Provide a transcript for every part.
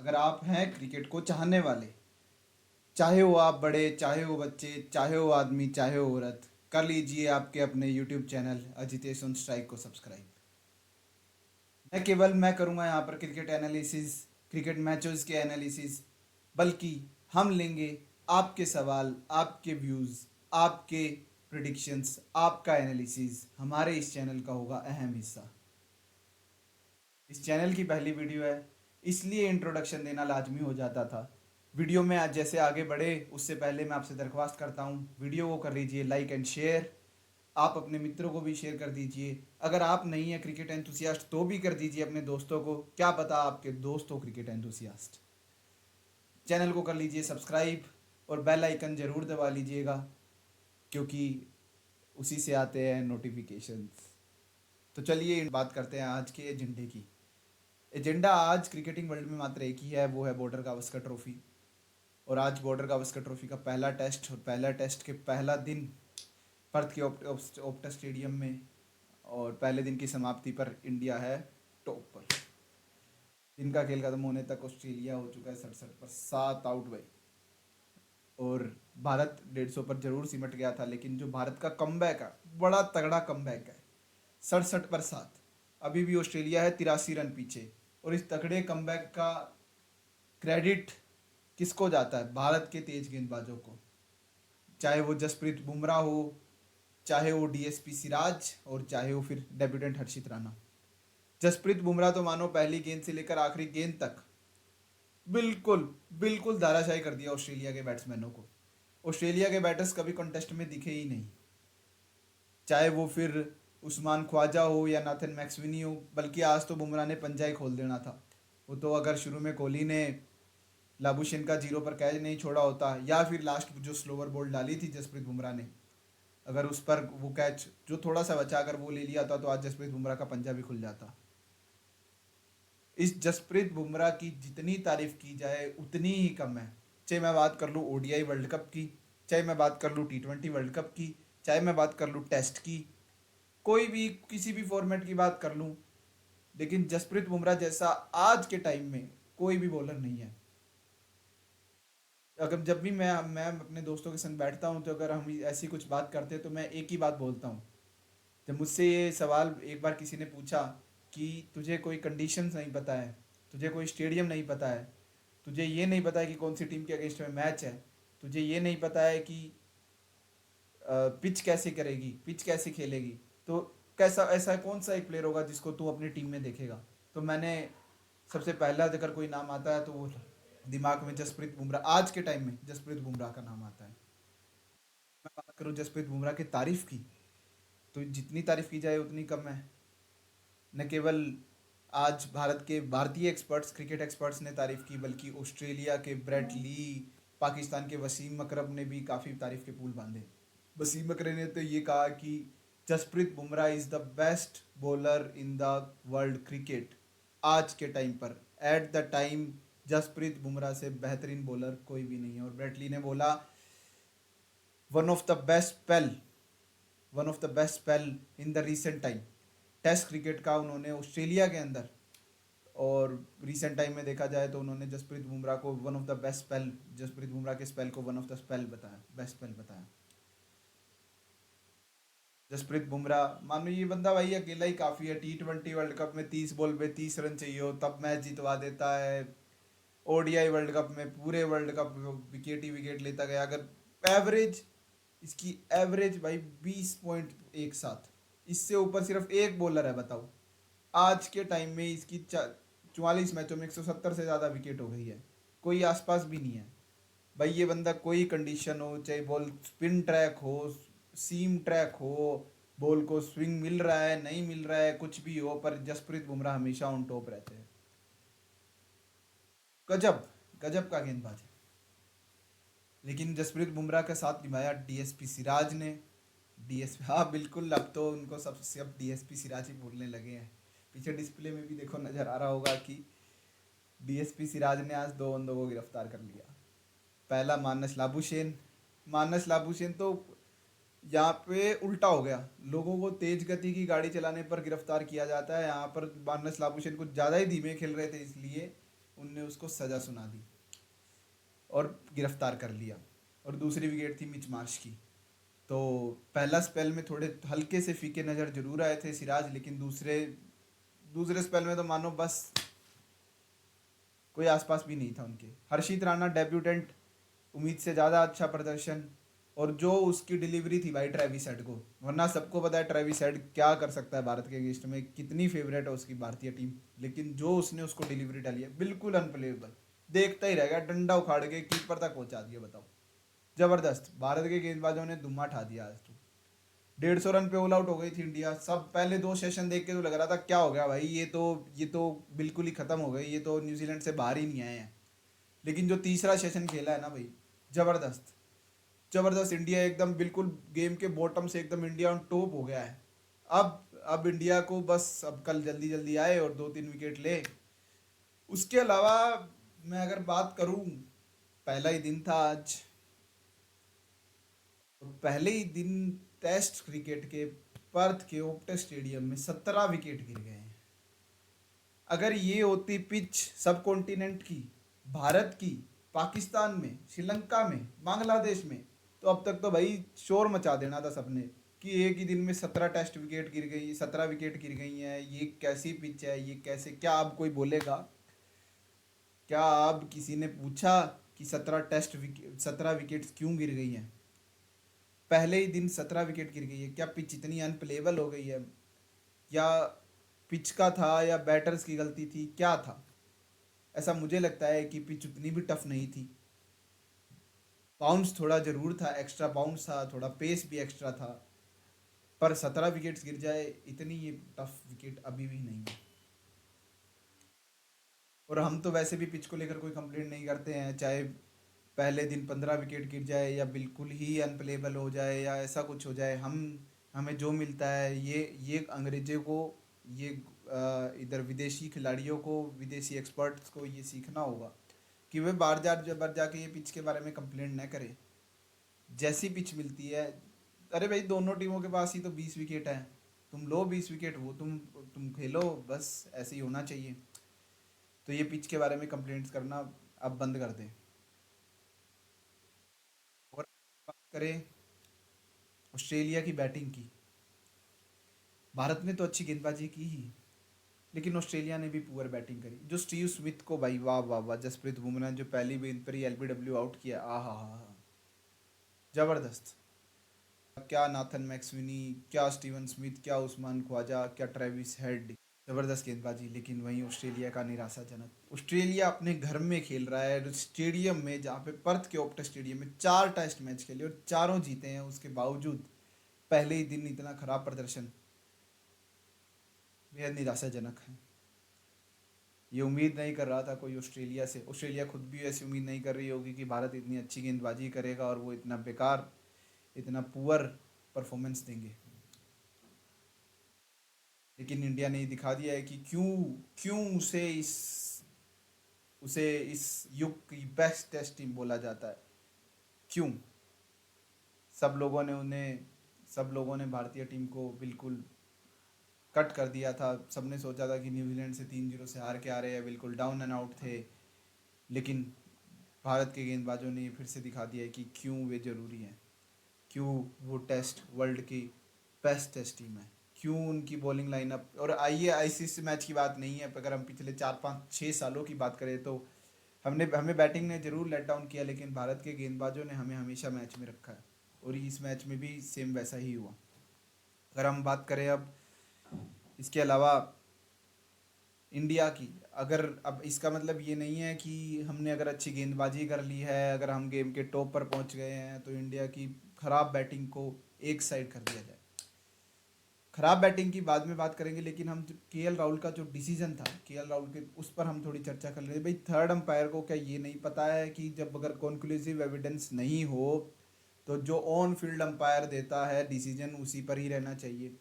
अगर आप हैं क्रिकेट को चाहने वाले, चाहे वो आप बड़े, चाहे वो बच्चे, चाहे वो आदमी, चाहे वो औरत, कर लीजिए आपके अपने YouTube channel Ajitesh on strike को सब्सक्राइब। मैं करूँगा यहाँ पर क्रिकेट एनालिसिस, क्रिकेट मैचेस के एनालिसिस, बल्कि हम लेंगे आपके सवाल, आपके व्यूज़, आपके प्रिडिक्शंस, आपका एनालिसिस हमारे इस चैनल का होगा अहम हिस्सा। इस चैनल की पहली वीडियो है, इसलिए इंट्रोडक्शन देना लाजमी हो जाता था। वीडियो में आज जैसे आगे बढ़े उससे पहले मैं आपसे दरख्वास्त करता हूँ, वीडियो को कर लीजिए लाइक एंड शेयर। आप अपने मित्रों को भी शेयर कर दीजिए। अगर आप नहीं है क्रिकेट एंथुसियास्ट तो भी कर दीजिए अपने दोस्तों को, क्या पता आपके दोस्त हो क्रिकेट एंथुसियास्ट। चैनल को कर लीजिए सब्सक्राइब और बेल आइकन ज़रूर दबा लीजिएगा, क्योंकि उसी से आते हैं नोटिफिकेशंस। तो चलिए बात करते हैं आज के एजेंडे की। एजेंडा आज क्रिकेटिंग वर्ल्ड में मात्र एक ही है, वो है बॉर्डर गावस्कर ट्रॉफी। और आज बॉर्डर गावस्कर ट्रॉफी का पहला टेस्ट, और पहला टेस्ट के पहला दिन पर्थ के ओप्टा स्टेडियम में, और पहले दिन की समाप्ति पर इंडिया है टॉप पर। दिन का खेल खत्म होने तक ऑस्ट्रेलिया हो चुका है 67 पर 7 आउट भाई। और भारत 150 पर जरूर सिमट गया था, लेकिन जो भारत का कमबैक है, बड़ा तगड़ा कमबैक है। 67 पर 7, अभी भी ऑस्ट्रेलिया है 83 रन पीछे। और इस तगड़े कमबैक का क्रेडिट किसको जाता है? भारत के तेज गेंदबाजों को, चाहे वो जसप्रीत बुमराह हो, चाहे वो डीएसपी सिराज, और चाहे वो फिर डेब्यूटेंट हर्षित राणा। जसप्रीत बुमराह तो मानो पहली गेंद से लेकर आखिरी गेंद तक बिल्कुल बिल्कुल धाराशाही कर दिया ऑस्ट्रेलिया के बैट्समैनों को। ऑस्ट्रेलिया के बैटर्स कभी कॉन्टेस्ट में दिखे ही नहीं, चाहे वो फिर उस्मान ख्वाजा हो या नाथन मैक्सविनी हो। बल्कि आज तो बुमराह ने पंजा ही खोल देना था। वो तो अगर शुरू में कोहली ने लाबुशेन का जीरो पर कैच नहीं छोड़ा होता, या फिर लास्ट जो स्लोवर बॉल डाली थी जसप्रीत बुमराह ने, अगर उस पर वो कैच जो थोड़ा सा बचा अगर वो ले लिया था, तो आज जसप्रीत बुमराह का पंजा भी खुल जाता। इस जसप्रीत बुमराह की जितनी तारीफ की जाए उतनी ही कम है। चाहे मैं बात कर लूँ ओडीआई वर्ल्ड कप की, चाहे मैं बात कर लूँ T20 वर्ल्ड कप की, चाहे मैं बात कर लूँ टेस्ट की, कोई भी किसी भी फॉर्मेट की बात कर लूँ, लेकिन जसप्रीत बुमराह जैसा आज के टाइम में कोई भी बॉलर नहीं है। अगर जब भी मैं अपने दोस्तों के संग बैठता हूँ, तो अगर हम ऐसी कुछ बात करते हैं तो मैं एक ही बात बोलता हूँ। जब मुझसे ये सवाल एक बार किसी ने पूछा कि तुझे कोई कंडीशंस नहीं पता है, तुझे कोई स्टेडियम नहीं पता है, तुझे ये नहीं पता है कि कौन सी टीम के अगेंस्ट में मैच है, तुझे ये नहीं पता है कि पिच कैसे करेगी, पिच कैसे खेलेगी, तो कैसा ऐसा कौन सा एक प्लेयर होगा जिसको तू अपनी टीम में देखेगा? तो मैंने सबसे पहला अगर कोई नाम आता है तो वो दिमाग में जसप्रीत बुमराह, आज के टाइम में जसप्रीत बुमराह का नाम आता है। मैं बात करूँ जसप्रीत बुमराह की तारीफ की, तो जितनी तारीफ की जाए उतनी कम है। न केवल आज भारत के भारतीय एक्सपर्ट्स, क्रिकेट एक्सपर्ट्स ने तारीफ की, बल्कि ऑस्ट्रेलिया के ब्रेट ली, पाकिस्तान के वसीम अकरम ने भी काफ़ी तारीफ के पुल बांधे। वसीम अकरम ने तो ये कहा कि Jasprit Bumrah is the best bowler in the world cricket आज के टाइम पर। At the time Jasprit Bumrah से बेहतरीन बॉलर कोई भी नहीं है। और ब्रेटली ने बोला one of the best spell, one of the best spell in the recent time. Test cricket का उन्होंने ऑस्ट्रेलिया के अंदर, और रिसेंट टाइम में देखा जाए तो उन्होंने जसप्रीत बुमराह को one of the best spell, Jasprit Bumrah के स्पेल को वन ऑफ द स्पेल बताया, बेस्ट स्पेल बताया। जसप्रीत बुमराह, मानो ये बंदा भाई अकेला ही काफ़ी है। T20 वर्ल्ड कप में 30 बॉल पे 30 रन चाहिए हो तब मैच जितवा देता है। ओडीआई वर्ल्ड कप में पूरे वर्ल्ड कप विकेट ही विकेट लेता गया। अगर एवरेज, इसकी एवरेज भाई 20.17, इससे ऊपर सिर्फ एक बॉलर है, बताओ। आज के टाइम में इसकी 44 मैचों में 170 से ज़्यादा विकेट हो गई है, कोई आसपास भी नहीं है। भाई ये बंदा कोई कंडीशन हो, चाहे बॉल स्पिन ट्रैक हो, सीम ट्रैक हो, बॉल को स्विंग मिल रहा है नहीं मिल रहा है, कुछ भी हो, पर जसप्रीत बुमराह हमेशा ऑन टॉप रहते हैं। गजब, गजब का गेंदबाज है। लेकिन जसप्रीत बुमराह का साथ निभाया डीएसपी सिराज ने। डीएसपी, हाँ बिल्कुल, अब तो उनको सब डीएसपी सिराज ही बोलने लगे हैं। पीछे डिस्प्ले में भी देखो, नज़र आ रहा होगा कि डीएसपी सिराज ने आज दो बंदों को गिरफ्तार कर लिया। पहला मानस लाबुशेन। मानस लाबुशेन तो यहाँ पे उल्टा हो गया, लोगों को तेज गति की गाड़ी चलाने पर गिरफ्तार किया जाता है, यहाँ पर मानस लाबुशेन कुछ ज़्यादा ही धीमे खेल रहे थे इसलिए उनने उसको सज़ा सुना दी और गिरफ्तार कर लिया। और दूसरी विकेट थी मिच मार्श की। तो पहला स्पेल में थोड़े हल्के से फीके नज़र जरूर आए थे सिराज, लेकिन दूसरे दूसरे स्पेल में तो मानो बस कोई आसपास भी नहीं था उनके। हर्षित राणा डेब्यूटेंट, उम्मीद से ज़्यादा अच्छा प्रदर्शन। और जो उसकी डिलीवरी थी भाई ट्रेविस हेड को, वरना सबको पता है ट्रेविस हेड क्या कर सकता है भारत के अगेंस्ट में, कितनी फेवरेट है उसकी भारतीय टीम। लेकिन जो उसने उसको डिलीवरी डाली है बिल्कुल अनप्लेबल, देखता ही रह गया, डंडा उखाड़ के कीपर तक पहुंचा दिया। बताओ, जबरदस्त, भारत के गेंदबाजों ने धुम्मा ठा दिया आज तो। 150 रन पे ऑल आउट हो गई थी इंडिया। सब पहले दो सेशन देख के तो लग रहा था क्या हो गया भाई, ये तो बिल्कुल ही खत्म हो गई, ये तो न्यूजीलैंड से बाहर ही नहीं आए हैं। लेकिन जो तीसरा सेशन खेला है ना भाई, जबरदस्त, जबरदस्त। इंडिया एकदम बिल्कुल गेम के बॉटम से एकदम इंडिया ऑन टॉप हो गया है। अब इंडिया को बस अब कल जल्दी जल्दी आए और 2-3 विकेट ले। उसके अलावा मैं अगर बात करूं, पहला ही दिन था आज, और पहले ही दिन टेस्ट क्रिकेट के पर्थ के ओप्टे स्टेडियम में 17 विकेट गिर गए हैं। अगर ये होती पिच सब कॉन्टिनेंट की, भारत की, पाकिस्तान में, श्रीलंका में, बांग्लादेश में, तो अब तक तो भाई शोर मचा देना था सबने कि एक ही दिन में 17 टेस्ट विकेट गिर गई, 17 विकेट गिर गई हैं, ये कैसी पिच है, ये कैसे, क्या अब कोई बोलेगा? क्या अब किसी ने पूछा कि 17 विकेट्स क्यों गिर गई हैं? पहले ही दिन 17 विकेट गिर गई है, क्या पिच इतनी अनप्लेबल हो गई है, या पिच का था, या बैटर्स की गलती थी, क्या था? ऐसा मुझे लगता है कि पिच उतनी भी टफ नहीं थी। बाउंस थोड़ा जरूर था, एक्स्ट्रा बाउंस था, थोड़ा पेस भी एक्स्ट्रा था, पर 17 विकेट्स गिर जाए, इतनी ये टफ विकेट अभी भी नहीं है। और हम तो वैसे भी पिच को लेकर कोई कंप्लेंट नहीं करते हैं, चाहे पहले दिन 15 विकेट गिर जाए या बिल्कुल ही अनप्लेबल हो जाए या ऐसा कुछ हो जाए, हम हमें जो मिलता है ये अंग्रेजों को, ये इधर विदेशी खिलाड़ियों को, विदेशी एक्सपर्ट्स को ये सीखना होगा कि वे बार जाके ये पिच के बारे में कंप्लेंट न करें। जैसी पिच मिलती है, अरे भाई दोनों टीमों के पास ही तो 20 विकेट है, तुम लो 20 विकेट, वो तुम खेलो, बस ऐसे ही होना चाहिए। तो ये पिच के बारे में कंप्लेंट्स करना अब बंद कर दें। और बात करें ऑस्ट्रेलिया की बैटिंग की, भारत ने तो अच्छी गेंदबाजी की ही, लेकिन ऑस्ट्रेलिया ने भी पुअर बैटिंग करी। जो स्टीव स्मिथ को भाई, वाह वाह वाह, जसप्रीत बुमराह ने जो पहली गेंद पर ही एलबीडब्ल्यू आउट किया, आ हा, जबरदस्त। क्या नाथन मैक्सविनी, क्या स्टीवन स्मिथ, क्या उस्मान ख्वाजा, क्या ट्रेविस हेड, जबरदस्त गेंदबाजी। लेकिन वहीं ऑस्ट्रेलिया का निराशाजनक, ऑस्ट्रेलिया अपने घर में खेल रहा है स्टेडियम में, जहाँ पे पर्थ के ओप्टा स्टेडियम में 4 टेस्ट मैच खेले और चारों जीते हैं, उसके बावजूद पहले ही दिन इतना खराब प्रदर्शन बेहद निराशाजनक है। ये उम्मीद नहीं कर रहा था कोई ऑस्ट्रेलिया से, ऑस्ट्रेलिया खुद भी ऐसी उम्मीद नहीं कर रही होगी कि भारत इतनी अच्छी गेंदबाजी करेगा और वो इतना बेकार, इतना पुअर परफॉर्मेंस देंगे। लेकिन इंडिया ने दिखा दिया है कि क्यों क्यों उसे इस युग की बेस्ट टेस्ट टीम बोला जाता है। क्यों सब लोगों ने उन्हें सब लोगों ने भारतीय टीम को बिल्कुल कट कर दिया था। सबने सोचा था कि न्यूजीलैंड से 3-0 से हार के आ रहे हैं, बिल्कुल डाउन एंड आउट थे। लेकिन भारत के गेंदबाजों ने फिर से दिखा दिया है कि क्यों वे ज़रूरी हैं, क्यों वो टेस्ट वर्ल्ड की बेस्ट टेस्ट टीम है, क्यों उनकी बॉलिंग लाइनअप। और आइए आईसीसी मैच की बात नहीं है, अगर हम पिछले 4-5-6 सालों की बात करें तो हमने हमें बैटिंग ने ज़रूर लेट डाउन किया, लेकिन भारत के गेंदबाजों ने हमें हमेशा मैच में रखा है, और इस मैच में भी सेम वैसा ही हुआ। अगर हम बात करें अब इसके अलावा इंडिया की, अगर अब इसका मतलब ये नहीं है कि हमने अगर अच्छी गेंदबाजी कर ली है, अगर हम गेम के टॉप पर पहुंच गए हैं, तो इंडिया की खराब बैटिंग को एक साइड कर दिया जाए। खराब बैटिंग की बाद में बात करेंगे, लेकिन हम केएल राहुल का जो डिसीजन था, केएल राहुल के उस पर हम थोड़ी चर्चा कर लेते। भाई थर्ड अंपायर को क्या ये नहीं पता है कि जब अगर कॉन्क्लूसिव एविडेंस नहीं हो तो जो ऑन फील्ड अंपायर देता है डिसीजन उसी पर ही रहना चाहिए।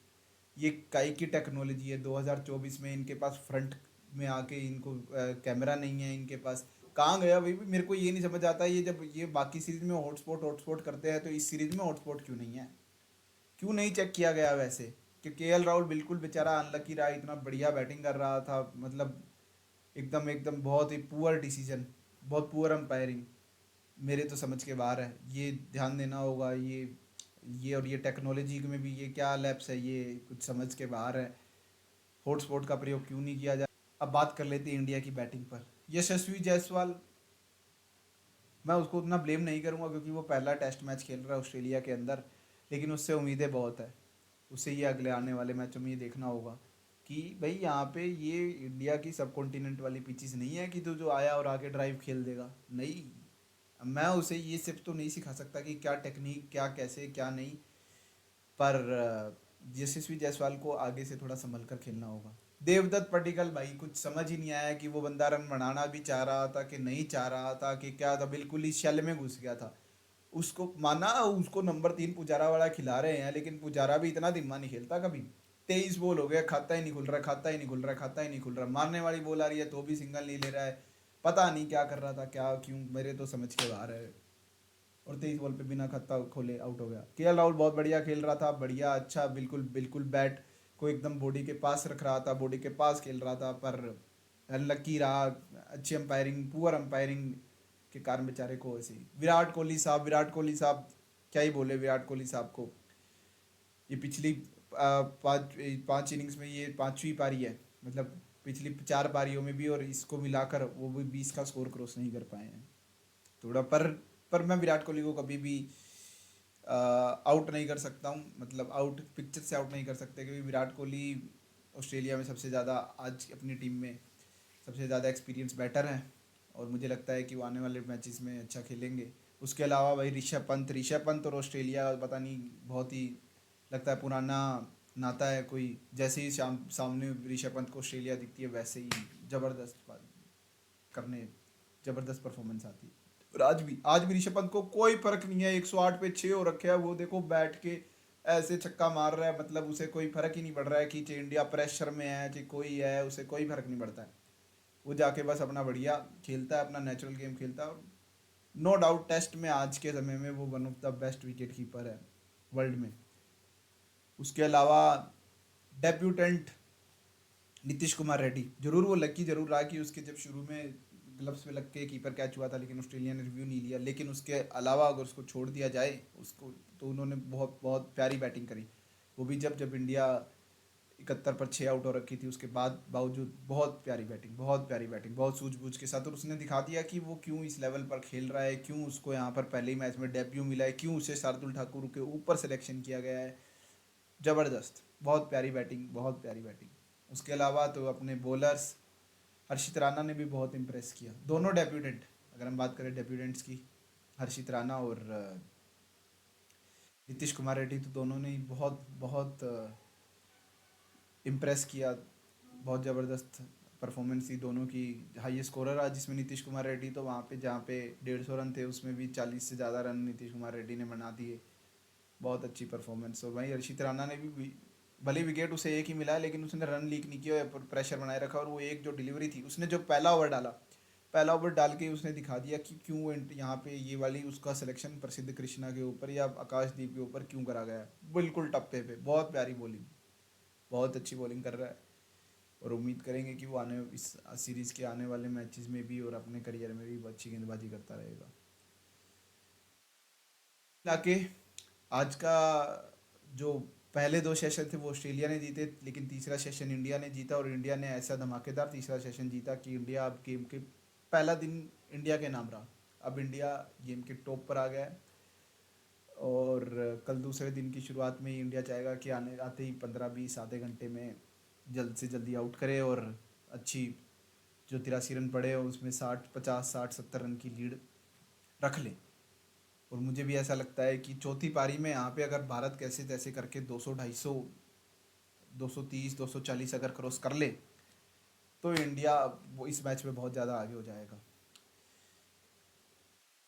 ये काई की टेक्नोलॉजी है, 2024 में इनके पास फ्रंट में आके इनको कैमरा नहीं है इनके पास, कहाँ गया भाई? मेरे को ये नहीं समझ आता, ये जब ये बाकी सीरीज में हॉटस्पॉट हॉटस्पॉट करते हैं तो इस सीरीज में हॉटस्पॉट क्यों नहीं है? क्यों नहीं चेक किया गया वैसे? कि केएल राहुल बिल्कुल बेचारा अनलकी रहा, इतना बढ़िया बैटिंग कर रहा था, मतलब एकदम एकदम बहुत ही पुअर डिसीजन, बहुत पुअर अंपायरिंग, मेरे तो समझ के बाहर है। ये ध्यान देना होगा, ये और ये टेक्नोलॉजी में भी ये क्या लैप्स है, ये कुछ समझ के बाहर है। हॉटस्पॉट का प्रयोग क्यों नहीं किया जाए। अब बात कर लेते हैं इंडिया की बैटिंग पर। यशस्वी जायसवाल, मैं उसको उतना ब्लेम नहीं करूंगा क्योंकि वो पहला टेस्ट मैच खेल रहा है ऑस्ट्रेलिया के अंदर, लेकिन उससे उम्मीदें बहुत है। उसे ये अगले आने वाले मैचों में ये देखना होगा कि भाई यहाँ पे ये इंडिया की सब कॉन्टिनेंट वाली पिचेस नहीं है कि तू जो आया और आके ड्राइव खेल देगा, नहीं। अब मैं उसे ये सिर्फ तो नहीं सिखा सकता कि क्या टेक्निक, क्या कैसे, क्या नहीं। पर यशस्वी जायसवाल को आगे से थोड़ा संभल कर खेलना होगा। देवदत्त पडिक्कल, भाई कुछ समझ ही नहीं आया कि वो बंदा रन बनाना भी चाह रहा था कि नहीं चाह रहा था कि क्या था, बिल्कुल ही शैल में घुस गया था। उसको माना, उसको नंबर 3 पुजारा वाला खिला रहे हैं, लेकिन पुजारा भी इतना दिम्मा नहीं खेलता कभी। 23 बॉल हो गया, खाता ही नहीं खुल रहा, खाता ही नहीं खुल रहा, खाता ही नहीं खुल रहा, मारने वाली बॉल आ रही है तो भी सिंगल नहीं ले रहा है। पता नहीं क्या कर रहा था, क्या क्यों, मेरे तो समझ के बाहर है। और 23 बॉल पे बिना खत्ता खोले आउट हो गया। केएल राहुल बहुत बढ़िया खेल रहा था, बढ़िया, अच्छा, बिल्कुल बिल्कुल बैट को एकदम बॉडी के पास रख रहा था, बॉडी के पास खेल रहा था, पर लकी रहा। अच्छी अंपायरिंग, पुअर अंपायरिंग के कारण बेचारे को ऐसे ही। विराट कोहली साहब, विराट कोहली साहब, क्या ही बोले विराट कोहली साहब को। ये पिछली पाँच पाँच इनिंग्स में ये पांचवी पारी है, मतलब पिछली 4 पारियों में भी, और इसको मिलाकर वो भी 20 का स्कोर क्रॉस नहीं कर पाए हैं। थोड़ा पर मैं विराट कोहली को कभी भी आउट नहीं कर सकता हूँ, मतलब आउट पिक्चर से आउट नहीं कर सकते, क्योंकि विराट कोहली ऑस्ट्रेलिया में सबसे ज़्यादा, आज अपनी टीम में सबसे ज़्यादा एक्सपीरियंस बैटर है, और मुझे लगता है कि वो आने वाले मैचेस में अच्छा खेलेंगे। उसके अलावा भाई ऋषभ पंत और ऑस्ट्रेलिया, पता नहीं, बहुत ही लगता है पुराना नाता है कोई। जैसे ही सामने ऋषभ पंत को ऑस्ट्रेलिया दिखती है, वैसे ही ज़बरदस्त करने, ज़बरदस्त परफॉर्मेंस आती है। और आज भी ऋषभ पंत को कोई फर्क नहीं है, 108 पे 6 हो रखे है, वो देखो बैठ के ऐसे छक्का मार रहा है, मतलब उसे कोई फर्क ही नहीं पड़ रहा है कि चाहे इंडिया प्रेशर में है चाहे कोई है, उसे कोई फर्क नहीं पड़ता है। वो जाके बस अपना बढ़िया खेलता है, अपना नेचुरल गेम खेलता है, और नो डाउट टेस्ट में आज के समय में वो one of the best wicket keeper है वर्ल्ड में। उसके अलावा डेब्यूटेंट नीतीश कुमार रेड्डी, जरूर वो लकी जरूर रहा कि उसके जब शुरू में ग्लव्स पे लग के कीपर कैच हुआ था, लेकिन ऑस्ट्रेलिया ने रिव्यू नहीं लिया। लेकिन उसके अलावा अगर उसको छोड़ दिया जाए उसको, तो उन्होंने बहुत बहुत प्यारी बैटिंग करी। वो भी जब जब इंडिया 71 पर 6 आउट हो रखी थी, उसके बाद बावजूद बहुत प्यारी बैटिंग, बहुत प्यारी बैटिंग, बहुत सूझबूझ के साथ। और उसने दिखा दिया कि वो क्यों इस लेवल पर खेल रहा है, क्यों उसको यहाँ पर पहले ही मैच में डेब्यू मिला है, क्यों उसे शार्दुल ठाकुर के ऊपर सिलेक्शन किया गया है। ज़बरदस्त, बहुत प्यारी बैटिंग, बहुत प्यारी बैटिंग। उसके अलावा तो अपने बॉलर्स, हर्षित राणा ने भी बहुत इम्प्रेस किया। दोनों डेब्यूटेंट, अगर हम बात करें डेब्यूटेंट्स की, हर्षित राणा और नीतीश कुमार रेड्डी, तो दोनों ने ही बहुत बहुत इम्प्रेस किया। बहुत ज़बरदस्त परफॉर्मेंस थी दोनों की। हाईएस्ट स्कोरर रहा जिसमें नीतीश कुमार रेड्डी, तो वहाँ पे जहाँ पे 150 रन थे उसमें भी 40 से ज़्यादा रन नीतीश कुमार रेड्डी ने बना दिए। बहुत अच्छी परफॉर्मेंस। और वहीं हर्षित राणा ने भी, भले विकेट उसे एक ही मिला, लेकिन उसने रन लीक नहीं किया, प्रेशर बनाए रखा। और वो एक जो डिलीवरी थी, उसने जो पहला ओवर डाला, पहला ओवर डाल के उसने दिखा दिया कि क्यों वो यहाँ पे ये वाली उसका सिलेक्शन प्रसिद्ध कृष्णा के ऊपर या आकाशदीप के ऊपर क्यों करा गया। बिल्कुल टप्पे पे, बहुत प्यारी बॉलिंग, बहुत अच्छी बॉलिंग कर रहा है। और उम्मीद करेंगे कि वो आने इस सीरीज़ के आने वाले मैचेस में भी और अपने करियर में भी अच्छी गेंदबाजी करता रहेगा। लाके आज का जो पहले 2 सेशन थे वो ऑस्ट्रेलिया ने जीते, लेकिन तीसरा सेशन इंडिया ने जीता, और इंडिया ने ऐसा धमाकेदार तीसरा सेशन जीता कि इंडिया अब गेम के पहला दिन इंडिया के नाम रहा। अब इंडिया गेम के टॉप पर आ गया है। और कल दूसरे दिन की शुरुआत में ही इंडिया चाहेगा कि आने आते ही 15-20 आधे घंटे में जल्द से जल्दी आउट करे, और अच्छी जो 83 रन पड़े हैं उसमें 60 50 60 70 रन की लीड रख ले। और मुझे भी ऐसा लगता है कि चौथी पारी में यहाँ पे अगर भारत कैसे तैसे करके 200 250 230 240 अगर क्रॉस कर ले, तो इंडिया वो इस मैच में बहुत ज़्यादा आगे हो जाएगा।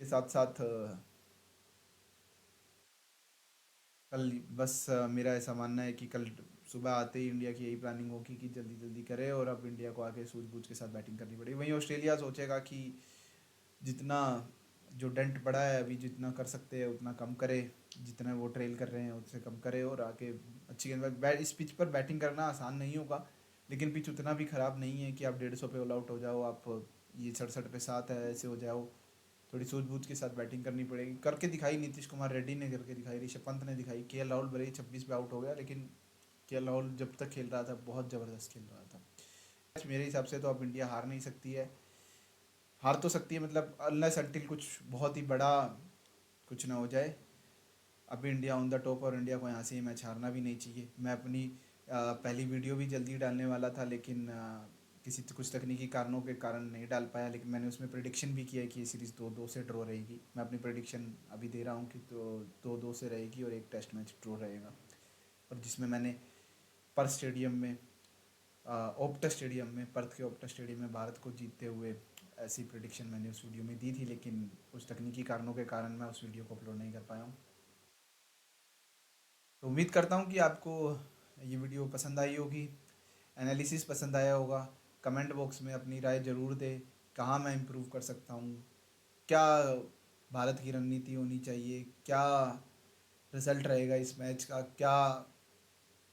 के साथ साथ कल बस मेरा ऐसा मानना है कि कल सुबह आते ही इंडिया की यही प्लानिंग होगी कि जल्दी जल्दी करे, और अब इंडिया को आगे सूझबूझ के साथ बैटिंग करनी पड़ेगी। वहीं ऑस्ट्रेलिया सोचेगा कि जितना जो डेंट पड़ा है अभी, जितना कर सकते हैं उतना कम करे, जितना वो ट्रेल कर रहे हैं उससे कम करे, और आके अच्छी गेंद इस पिच पर बैटिंग करना आसान नहीं होगा। लेकिन पिच उतना भी ख़राब नहीं है कि आप 150 पे ऑल आउट हो जाओ, आप ये 67 पे 7 है ऐसे हो जाओ। थोड़ी सूझबूझ के साथ बैटिंग करनी पड़ेगी। करके दिखाई नीतीश कुमार रेड्डी ने, करके दिखाई ऋषभ पंत ने दिखाई। केएल राहुल भले ही 26 पे आउट हो गया, लेकिन केएल राहुल जब तक खेल रहा था बहुत ज़बरदस्त खेल रहा था। मेरे हिसाब से तो अब इंडिया हार नहीं सकती है, हार तो सकती है मतलब अनलेस अनटिल कुछ बहुत ही बड़ा कुछ ना हो जाए। अभी इंडिया ऑन द टॉप और इंडिया को यहाँ से ही मैच हारना भी नहीं चाहिए। मैं अपनी पहली वीडियो भी जल्दी डालने वाला था, लेकिन कुछ तकनीकी कारणों के कारण नहीं डाल पाया। लेकिन मैंने उसमें प्रेडिक्शन भी किया है कि ये सीरीज़ 2-2 से ड्रॉ रहेगी। मैं अपनी प्रेडिक्शन अभी दे रहा हूँ कि तो 2-2 से रहेगी और एक टेस्ट मैच ड्रॉ रहेगा। और जिसमें मैंने पर्थ स्टेडियम में ओप्टा स्टेडियम में पर्थ के ओप्टा स्टेडियम में भारत को जीतते हुए ऐसी प्रेडिक्शन मैंने उस वीडियो में दी थी, लेकिन कुछ तकनीकी कारणों के कारण मैं उस वीडियो को अपलोड नहीं कर पाया हूँ। तो उम्मीद करता हूँ कि आपको ये वीडियो पसंद आई होगी, एनालिसिस पसंद आया होगा। कमेंट बॉक्स में अपनी राय ज़रूर दें, कहाँ मैं इम्प्रूव कर सकता हूँ, क्या भारत की रणनीति होनी चाहिए, क्या रिज़ल्ट रहेगा इस मैच का, क्या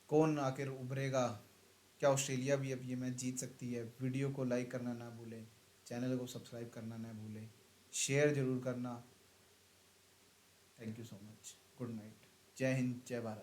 कौन आखिर उभरेगा, क्या ऑस्ट्रेलिया भी अब ये मैच जीत सकती है। वीडियो को लाइक करना ना भूलें, चैनल को सब्सक्राइब करना ना भूलें, शेयर ज़रूर करना। Thank you so much. Good night. जय हिंद, जय भारत।